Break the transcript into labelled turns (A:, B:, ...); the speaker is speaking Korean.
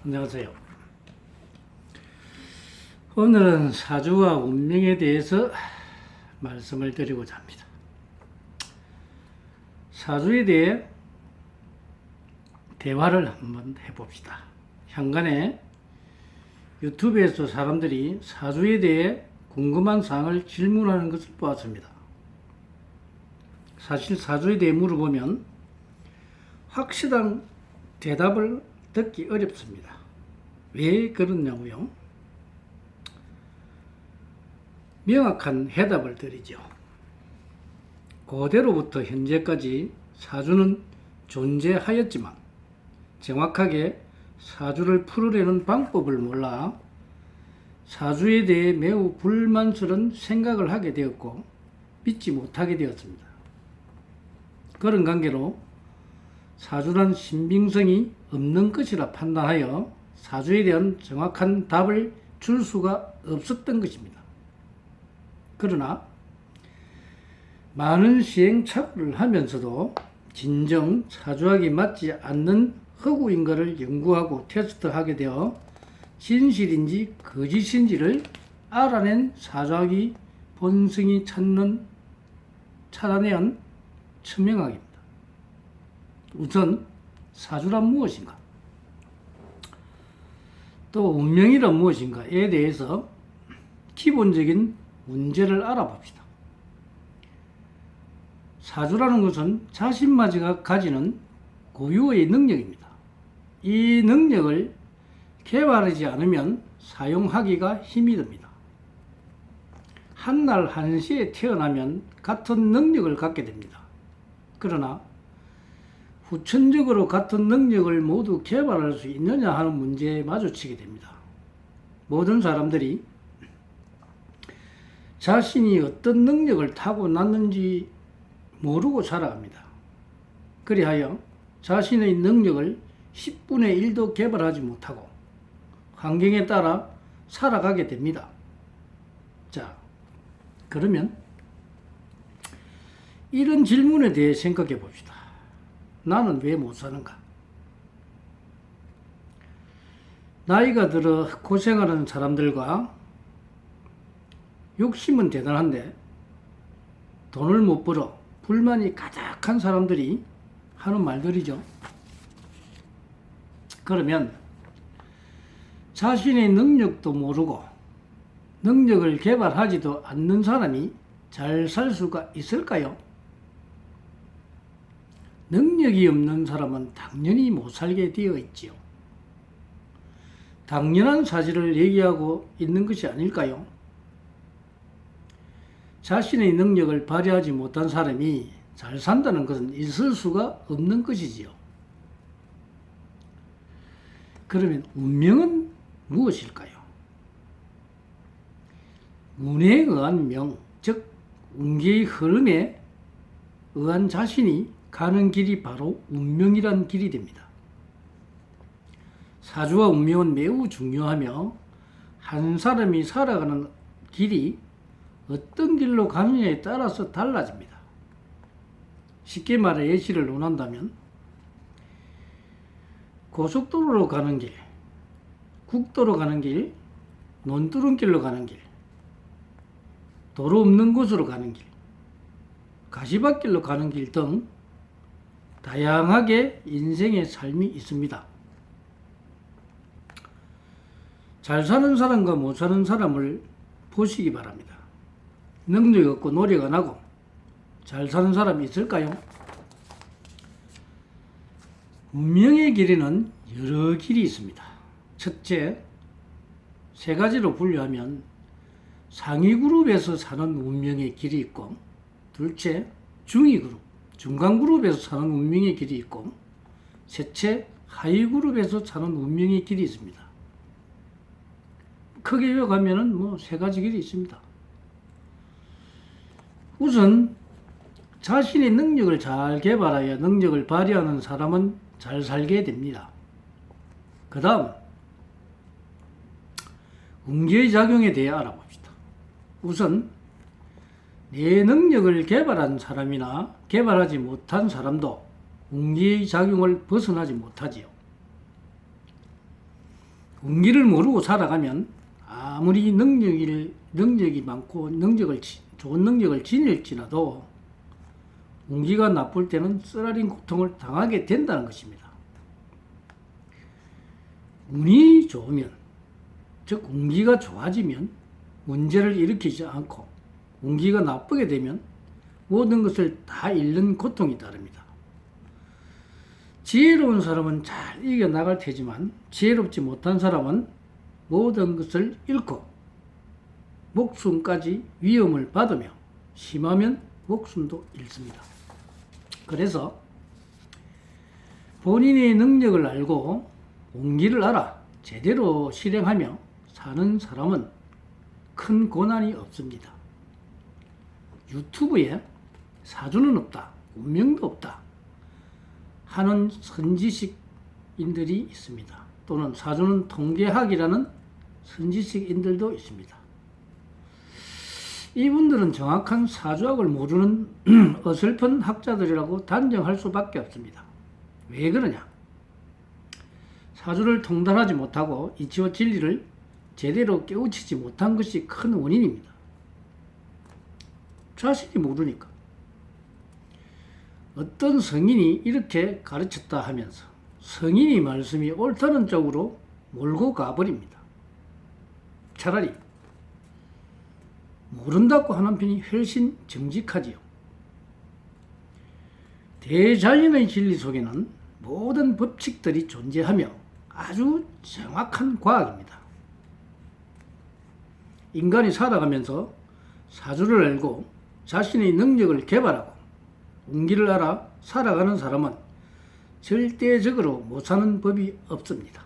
A: 안녕하세요. 오늘은 사주와 운명에 대해서 말씀을 드리고자 합니다. 사주에 대해 대화를 한번 해봅시다. 현간에 유튜브에서 사람들이 사주에 대해 궁금한 사항을 질문하는 것을 보았습니다. 사실 사주에 대해 물어보면 확실한 대답을 듣기 어렵습니다. 왜 그러냐고요? 명확한 해답을 드리죠. 고대로부터 현재까지 사주는 존재하였지만 정확하게 사주를 풀으려는 방법을 몰라 사주에 대해 매우 불만스러운 생각을 하게 되었고 믿지 못하게 되었습니다. 그런 관계로 사주란 신빙성이 없는 것이라 판단하여 사주에 대한 정확한 답을 줄 수가 없었던 것입니다. 그러나 많은 시행착오를 하면서도 진정 사주학이 맞지 않는 허구인가를 연구하고 테스트하게 되어 진실인지 거짓인지를 알아낸 사주학이 본성이 찾아낸 천명학입니다. 우선 사주란 무엇인가? 또 운명이란 무엇인가에 대해서 기본적인 문제를 알아봅시다. 사주라는 것은 자신마저가 가지는 고유의 능력입니다. 이 능력을 개발하지 않으면 사용하기가 힘이 듭니다. 한날 한시에 태어나면 같은 능력을 갖게 됩니다. 그러나 후천적으로 같은 능력을 모두 개발할 수 있느냐 하는 문제에 마주치게 됩니다. 모든 사람들이 자신이 어떤 능력을 타고났는지 모르고 살아갑니다. 그리하여 자신의 능력을 10분의 1도 개발하지 못하고 환경에 따라 살아가게 됩니다. 자, 그러면 이런 질문에 대해 생각해 봅시다. 나는 왜 못 사는가? 나이가 들어 고생하는 사람들과 욕심은 대단한데 돈을 못 벌어 불만이 가득한 사람들이 하는 말들이죠. 그러면 자신의 능력도 모르고 능력을 개발하지도 않는 사람이 잘 살 수가 있을까요? 능력이 없는 사람은 당연히 못 살게 되어 있지요. 당연한 사실을 얘기하고 있는 것이 아닐까요? 자신의 능력을 발휘하지 못한 사람이 잘 산다는 것은 있을 수가 없는 것이지요. 그러면 운명은 무엇일까요? 운에 의한 명, 즉 운계의 흐름에 의한 자신이 가는 길이 바로 운명이란 길이 됩니다. 사주와 운명은 매우 중요하며 한 사람이 살아가는 길이 어떤 길로 가느냐에 따라서 달라집니다. 쉽게 말해 예시를 논한다면 고속도로로 가는 길, 국도로 가는 길, 논두렁길로 가는 길, 도로 없는 곳으로 가는 길, 가시밭길로 가는 길 등 다양하게 인생의 삶이 있습니다. 잘 사는 사람과 못 사는 사람을 보시기 바랍니다. 능력이 없고 노력 안 하고 잘 사는 사람이 있을까요? 운명의 길에는 여러 길이 있습니다. 첫째, 세 가지로 분류하면 상위 그룹에서 사는 운명의 길이 있고, 둘째, 중위 그룹, 중간 그룹에서 사는 운명의 길이 있고, 셋째, 하위 그룹에서 사는 운명의 길이 있습니다. 크게 요약하면은 세 가지 길이 있습니다. 우선 자신의 능력을 잘 개발하여 능력을 발휘하는 사람은 잘 살게 됩니다. 그 다음 운계의 작용에 대해 알아봅시다. 우선 내 능력을 개발한 사람이나 개발하지 못한 사람도 운기의 작용을 벗어나지 못하지요. 운기를 모르고 살아가면 아무리 능력이 많고 좋은 능력을 지닐지라도 운기가 나쁠 때는 쓰라린 고통을 당하게 된다는 것입니다. 운이 좋으면, 즉 운기가 좋아지면 문제를 일으키지 않고, 운기가 나쁘게 되면 모든 것을 다 잃는 고통이 따릅니다. 지혜로운 사람은 잘 이겨나갈 테지만 지혜롭지 못한 사람은 모든 것을 잃고 목숨까지 위험을 받으며 심하면 목숨도 잃습니다. 그래서 본인의 능력을 알고 운기를 알아 제대로 실행하며 사는 사람은 큰 고난이 없습니다. 유튜브에 사주는 없다, 운명도 없다 하는 선지식인들이 있습니다. 또는 사주는 통계학이라는 선지식인들도 있습니다. 이분들은 정확한 사주학을 모르는 어설픈 학자들이라고 단정할 수밖에 없습니다. 왜 그러냐? 사주를 통달하지 못하고 이치와 진리를 제대로 깨우치지 못한 것이 큰 원인입니다. 자신이 모르니까. 어떤 성인이 이렇게 가르쳤다 하면서 성인이 말씀이 옳다는 쪽으로 몰고 가버립니다. 차라리 모른다고 하는 편이 훨씬 정직하지요. 대자연의 진리 속에는 모든 법칙들이 존재하며 아주 정확한 과학입니다. 인간이 살아가면서 사주를 알고 자신의 능력을 개발하고 운기를 알아 살아가는 사람은 절대적으로 못 사는 법이 없습니다.